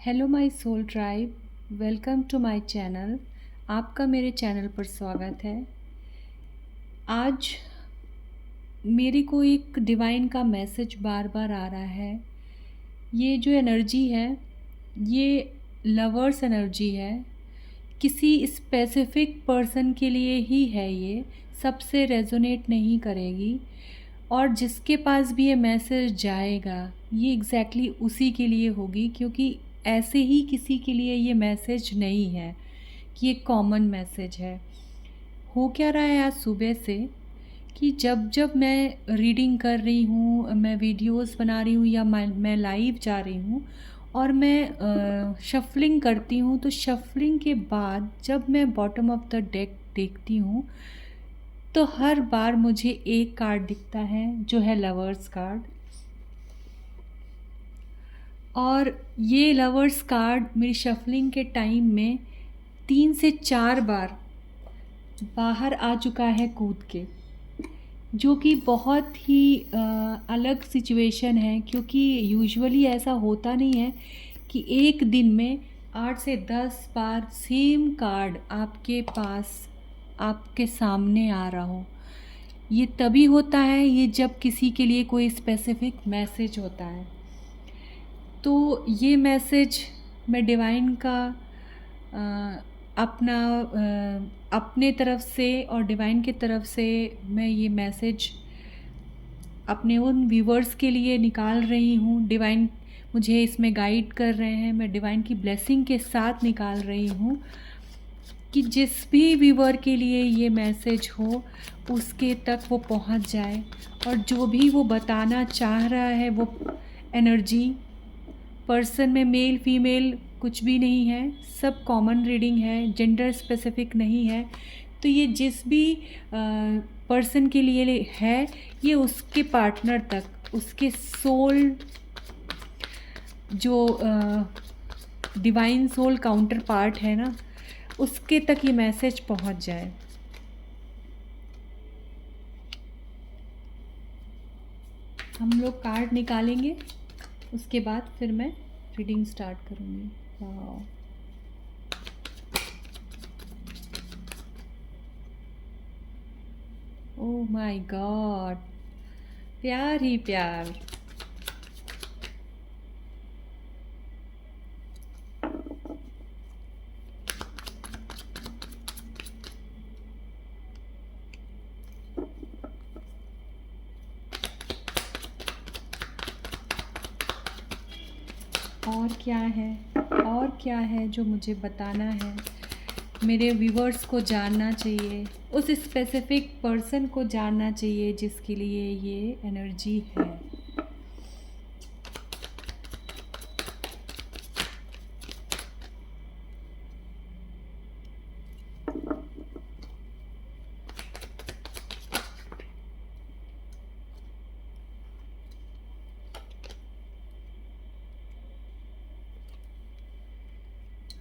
Hello my soul tribe, welcome to my channel. आपका मेरे channel पर स्वागत है। आज मेरे को एक डिवाइन का मैसेज बार बार आ रहा है। ये जो एनर्जी है, ये लवर्स एनर्जी है। किसी स्पेसिफिक पर्सन के लिए ही है, ये सबसे रेजोनेट नहीं करेगी। और जिसके पास भी ये मैसेज जाएगा, ये एग्जैक्टली उसी के लिए होगी, क्योंकि ऐसे ही किसी के लिए ये मैसेज नहीं है कि ये कॉमन मैसेज है। हो क्या रहा है आज सुबह से कि जब जब मैं रीडिंग कर रही हूँ, मैं वीडियोस बना रही हूँ या मैं लाइव जा रही हूँ और मैं शफलिंग करती हूँ, तो शफलिंग के बाद जब मैं बॉटम ऑफ द डेक देखती हूँ तो हर बार मुझे एक कार्ड दिखता है जो है लवर्स कार्ड। और ये लवर्स कार्ड मेरी शफलिंग के टाइम में 3 से 4 बार बाहर आ चुका है कूद के, जो कि बहुत ही अलग सिचुएशन है, क्योंकि यूजुअली ऐसा होता नहीं है कि एक दिन में 8 से 10 बार सेम कार्ड आपके पास, आपके सामने आ रहा हो। ये तभी होता है ये जब किसी के लिए कोई स्पेसिफिक मैसेज होता है। तो ये मैसेज मैं डिवाइन का अपने तरफ से और डिवाइन की तरफ से मैं ये मैसेज अपने उन व्यूवर्स के लिए निकाल रही हूँ। डिवाइन मुझे इसमें गाइड कर रहे हैं, मैं डिवाइन की ब्लेसिंग के साथ निकाल रही हूँ कि जिस भी व्यूवर के लिए ये मैसेज हो उसके तक वो पहुँच जाए। और जो भी वो बताना चाह रहा है, वो एनर्जी पर्सन में मेल फीमेल कुछ भी नहीं है, सब कॉमन रीडिंग है, जेंडर स्पेसिफिक नहीं है। तो ये जिस भी पर्सन के लिए है, ये उसके पार्टनर तक, उसके सोल जो डिवाइन सोल काउंटर पार्ट है ना, उसके तक ये मैसेज पहुंच जाए। हम लोग कार्ड निकालेंगे, उसके बाद फिर मैं रीडिंग स्टार्ट करूँगी। वाह, ओह माय गॉड, प्यार ही प्यार। और क्या है, और क्या है जो मुझे बताना है, मेरे व्यूवर्स को जानना चाहिए, उस स्पेसिफिक पर्सन को जानना चाहिए जिसके लिए ये एनर्जी है।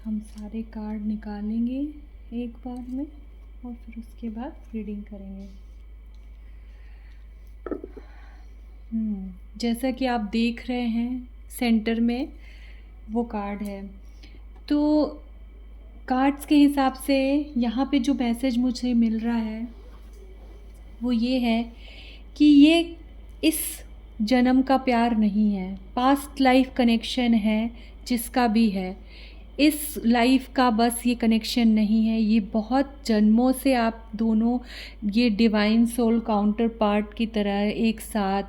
हम सारे कार्ड निकालेंगे एक बार में और फिर उसके बाद रीडिंग करेंगे। जैसा कि आप देख रहे हैं सेंटर में वो कार्ड है। तो कार्ड्स के हिसाब से यहाँ पे जो मैसेज मुझे मिल रहा है वो ये है कि ये इस जन्म का प्यार नहीं है, पास्ट लाइफ कनेक्शन है जिसका भी है। इस लाइफ का बस ये कनेक्शन नहीं है, ये बहुत जन्मों से आप दोनों ये डिवाइन सोल काउंटर पार्ट की तरह एक साथ,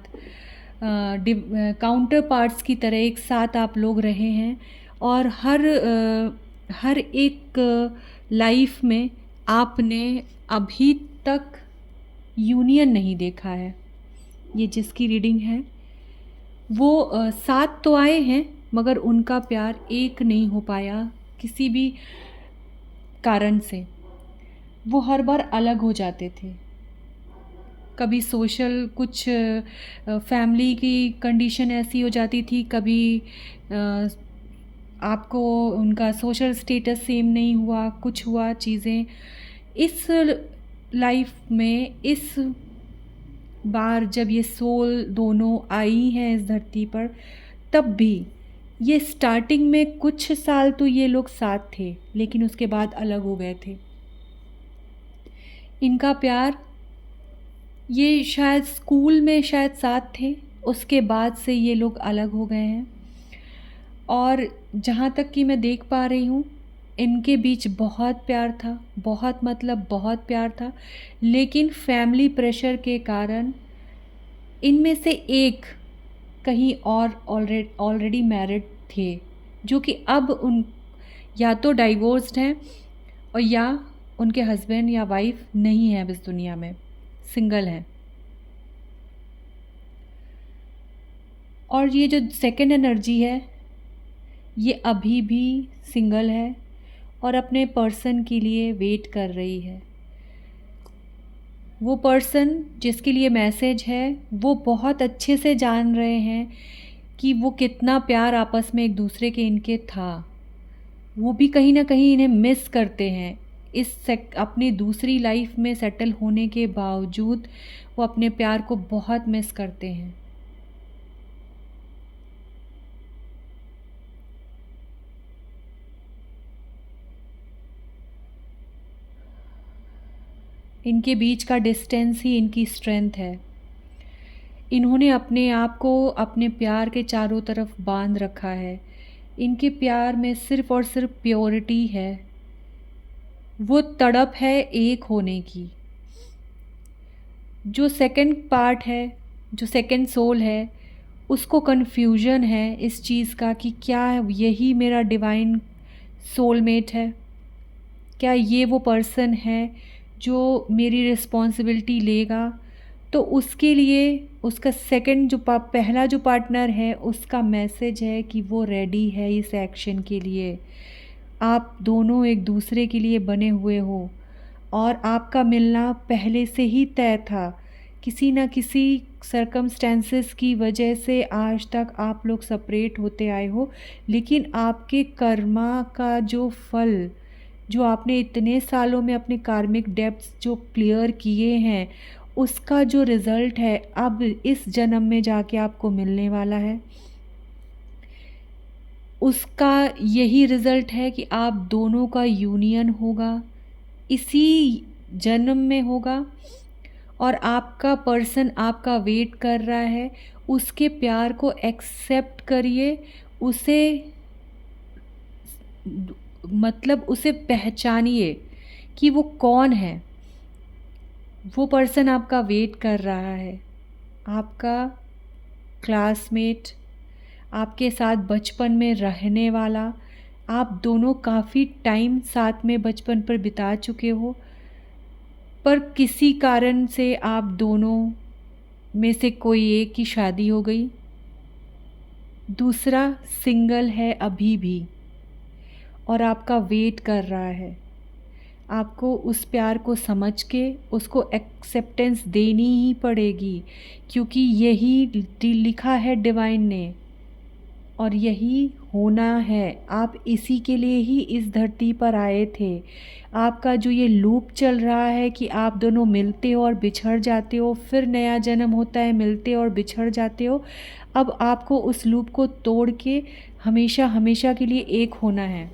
काउंटर पार्ट्स की तरह एक साथ आप लोग रहे हैं। और हर एक लाइफ में आपने अभी तक यूनियन नहीं देखा है। ये जिसकी रीडिंग है वो साथ तो आए हैं, मगर उनका प्यार एक नहीं हो पाया किसी भी कारण से। वो हर बार अलग हो जाते थे। कभी सोशल कुछ फैमिली की कंडीशन ऐसी हो जाती थी, कभी आपको उनका सोशल स्टेटस सेम नहीं हुआ, कुछ हुआ चीज़ें। इस लाइफ में इस बार जब ये सोल दोनों आई हैं इस धरती पर, तब भी ये स्टार्टिंग में कुछ साल तो ये लोग साथ थे, लेकिन उसके बाद अलग हो गए थे। इनका प्यार, ये शायद स्कूल में शायद साथ थे, उसके बाद से ये लोग अलग हो गए हैं। और जहाँ तक कि मैं देख पा रही हूँ, इनके बीच बहुत प्यार था, बहुत मतलब बहुत प्यार था, लेकिन फैमिली प्रेशर के कारण इनमें से एक कहीं और ऑलरेडी मैरिड थे, जो कि अब उन या तो डाइवोर्स्ड हैं और या उनके हस्बैंड या वाइफ नहीं है अब इस दुनिया में, सिंगल हैं। और ये जो सेकंड एनर्जी है, ये अभी भी सिंगल है और अपने पर्सन के लिए वेट कर रही है। वो पर्सन जिसके लिए मैसेज है, वो बहुत अच्छे से जान रहे हैं कि वो कितना प्यार आपस में एक दूसरे के इनके था। वो भी कहीं ना कहीं इन्हें मिस करते हैं। अपनी दूसरी लाइफ में सेटल होने के बावजूद वो अपने प्यार को बहुत मिस करते हैं। इनके बीच का डिस्टेंस ही इनकी स्ट्रेंथ है। इन्होंने अपने आप को अपने प्यार के चारों तरफ बांध रखा है। इनके प्यार में सिर्फ़ और सिर्फ प्योरिटी है। वो तड़प है एक होने की। जो सेकंड पार्ट है, जो सेकंड सोल है, उसको कन्फ्यूजन है इस चीज़ का कि क्या यही मेरा डिवाइन सोलमेट है? क्या ये वो पर्सन है जो मेरी रिस्पॉन्सिबिलिटी लेगा? तो उसके लिए उसका सेकंड जो पहला जो पार्टनर है, उसका मैसेज है कि वो रेडी है इस एक्शन के लिए। आप दोनों एक दूसरे के लिए बने हुए हो और आपका मिलना पहले से ही तय था। किसी न किसी सर्कमस्टेंसेस की वजह से आज तक आप लोग सेपरेट होते आए हो, लेकिन आपके कर्मा का जो फल, जो आपने इतने सालों में अपने कार्मिक डेब्ट्स जो क्लियर किए हैं, उसका जो रिज़ल्ट है अब इस जन्म में जाके आपको मिलने वाला है। उसका यही रिज़ल्ट है कि आप दोनों का यूनियन होगा, इसी जन्म में होगा। और आपका पर्सन आपका वेट कर रहा है। उसके प्यार को एक्सेप्ट करिए, उसे मतलब उसे पहचानिए कि वो कौन है। वो पर्सन आपका वेट कर रहा है, आपका क्लासमेट, आपके साथ बचपन में रहने वाला। आप दोनों काफ़ी टाइम साथ में बचपन पर बिता चुके हो, पर किसी कारण से आप दोनों में से कोई एक की शादी हो गई, दूसरा सिंगल है अभी भी और आपका वेट कर रहा है। आपको उस प्यार को समझ के उसको एक्सेप्टेंस देनी ही पड़ेगी, क्योंकि यही लिखा है डिवाइन ने और यही होना है। आप इसी के लिए ही इस धरती पर आए थे। आपका जो ये लूप चल रहा है कि आप दोनों मिलते हो और बिछड़ जाते हो, फिर नया जन्म होता है, मिलते और बिछड़ जाते हो। अब आपको उस लूप को तोड़ के हमेशा हमेशा के लिए एक होना है।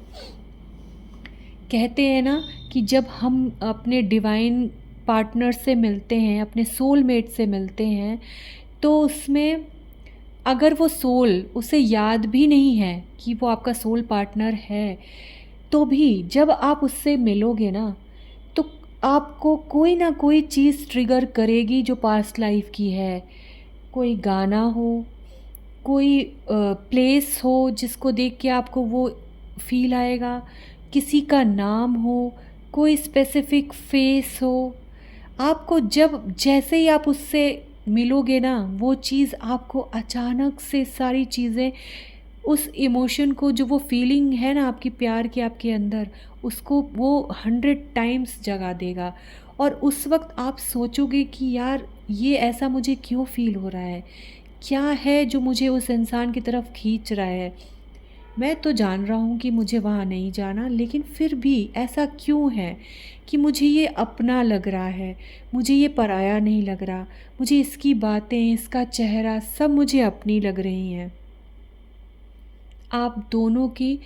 कहते हैं ना कि जब हम अपने डिवाइन पार्टनर से मिलते हैं, अपने सोलमेट से मिलते हैं, तो उसमें अगर वो सोल उसे याद भी नहीं है कि वो आपका सोल पार्टनर है, तो भी जब आप उससे मिलोगे ना, तो आपको कोई ना कोई चीज़ ट्रिगर करेगी जो पास्ट लाइफ की है। कोई गाना हो, कोई प्लेस हो जिसको देख के आपको वो फील आएगा, किसी का नाम हो, कोई स्पेसिफिक फेस हो। आपको जब जैसे ही आप उससे मिलोगे ना, वो चीज़ आपको अचानक से सारी चीज़ें, उस इमोशन को, जो वो फीलिंग है ना आपकी प्यार की आपके अंदर, उसको वो 100 टाइम्स जगा देगा। और उस वक्त आप सोचोगे कि यार ये ऐसा मुझे क्यों फ़ील हो रहा है, क्या है जो मुझे उस इंसान की तरफ खींच रहा है। मैं तो जान रहा हूँ कि मुझे वहाँ नहीं जाना, लेकिन फिर भी ऐसा क्यों है कि मुझे ये अपना लग रहा है, मुझे ये पराया नहीं लग रहा। मुझे इसकी बातें, इसका चेहरा सब मुझे अपनी लग रही हैं। आप दोनों की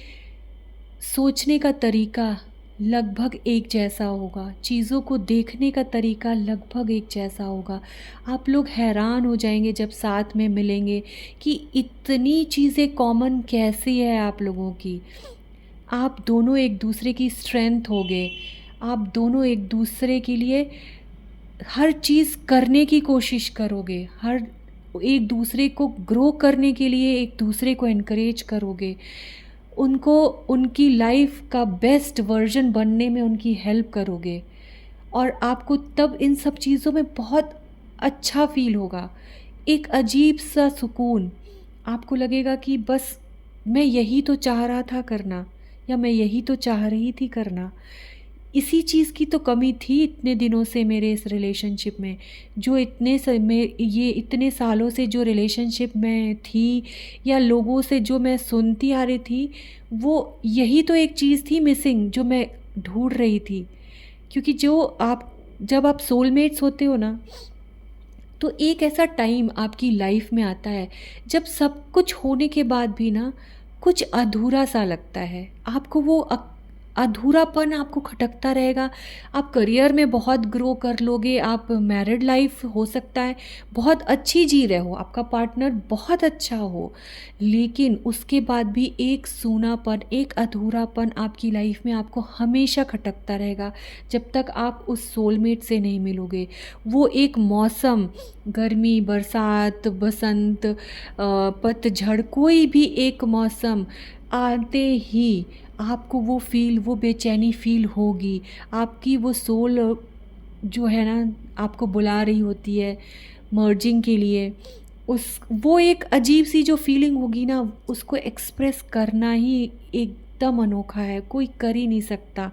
सोचने का तरीका लगभग एक जैसा होगा, चीज़ों को देखने का तरीका लगभग एक जैसा होगा। आप लोग हैरान हो जाएँगे जब साथ में मिलेंगे कि इतनी चीज़ें कॉमन कैसी है आप लोगों की। आप दोनों एक दूसरे की स्ट्रेंथ होगे। आप दोनों एक दूसरे के लिए हर चीज़ करने की कोशिश करोगे। हर एक दूसरे को ग्रो करने के लिए एक दूसरे को एनकरेज करोगे। उनको उनकी लाइफ़ का बेस्ट वर्ज़न बनने में उनकी हेल्प करोगे। और आपको तब इन सब चीज़ों में बहुत अच्छा फ़ील होगा। एक अजीब-सा सुकून, आपको लगेगा कि बस मैं यही तो चाह रहा था करना, या मैं यही तो चाह रही थी करना। इसी चीज़ की तो कमी थी इतने दिनों से मेरे इस रिलेशनशिप में, जो ये इतने सालों से जो रिलेशनशिप में थी, या लोगों से जो मैं सुनती आ रही थी, वो यही तो एक चीज़ थी मिसिंग, जो मैं ढूँढ रही थी। क्योंकि जब आप सोलमेट्स होते हो ना, तो एक ऐसा टाइम आपकी लाइफ में आता है जब सब कुछ होने के बाद भी ना कुछ अधूरा सा लगता है। आपको वो अधूरापन आपको खटकता रहेगा। आप करियर में बहुत ग्रो कर लोगे, आप मैरिड लाइफ हो सकता है बहुत अच्छी जी रहे हो, आपका पार्टनर बहुत अच्छा हो, लेकिन उसके बाद भी एक सूनापन, एक अधूरापन आपकी लाइफ में आपको हमेशा खटकता रहेगा जब तक आप उस सोलमेट से नहीं मिलोगे। वो एक मौसम, गर्मी, बरसात, बसंत, पतझड़, कोई भी एक मौसम आते ही आपको वो बेचैनी फ़ील होगी। आपकी वो सोल जो है ना, आपको बुला रही होती है मर्जिंग के लिए। वो एक अजीब-सी जो फ़ीलिंग होगी ना, उसको एक्सप्रेस करना ही एकदम अनोखा है, कोई कर ही नहीं सकता।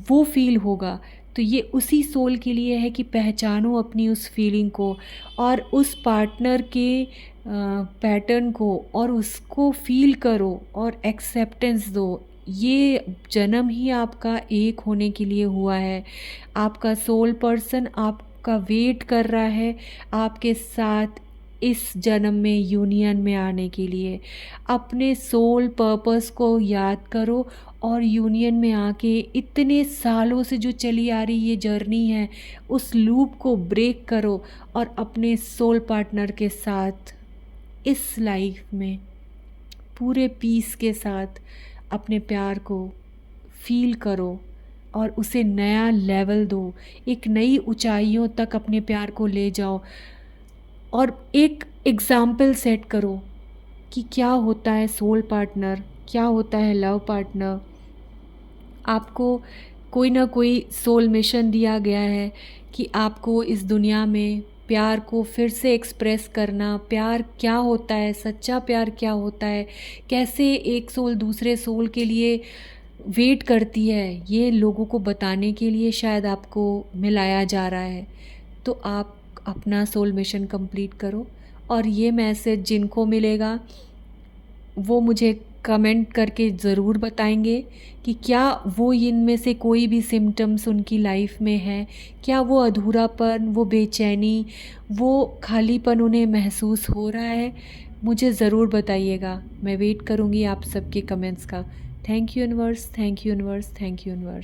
वो फ़ील होगा। तो ये उसी सोल के लिए है कि पहचानो अपनी उस फ़ीलिंग को, और उस पार्टनर के पैटर्न को, और उसको फ़ील करो और एक्सेप्टेंस दो। ये जन्म ही आपका एक होने के लिए हुआ है। आपका सोल पर्सन आपका वेट कर रहा है आपके साथ इस जन्म में यूनियन में आने के लिए। अपने सोल पर्पस को याद करो, और यूनियन में आके इतने सालों से जो चली आ रही ये जर्नी है, उस लूप को ब्रेक करो, और अपने सोल पार्टनर के साथ इस लाइफ में पूरे पीस के साथ अपने प्यार को फ़ील करो, और उसे नया लेवल दो। एक नई ऊंचाइयों तक अपने प्यार को ले जाओ, और एक एग्ज़ाम्पल सेट करो कि क्या होता है सोल पार्टनर, क्या होता है लव पार्टनर। आपको कोई ना कोई सोल मिशन दिया गया है कि आपको इस दुनिया में प्यार को फिर से एक्सप्रेस करना, प्यार क्या होता है, सच्चा प्यार क्या होता है, कैसे एक सोल दूसरे सोल के लिए वेट करती है, ये लोगों को बताने के लिए शायद आपको मिलाया जा रहा है। तो आप अपना सोल मिशन कंप्लीट करो, और ये मैसेज जिनको मिलेगा वो मुझे कमेंट करके ज़रूर बताएंगे कि क्या वो इनमें से कोई भी सिम्टम्स उनकी लाइफ में है, क्या वो अधूरापन, वो बेचैनी, वो खालीपन उन्हें महसूस हो रहा है। मुझे ज़रूर बताइएगा, मैं वेट करूँगी आप सबके कमेंट्स का। Thank you universe, thank you universe, thank you universe.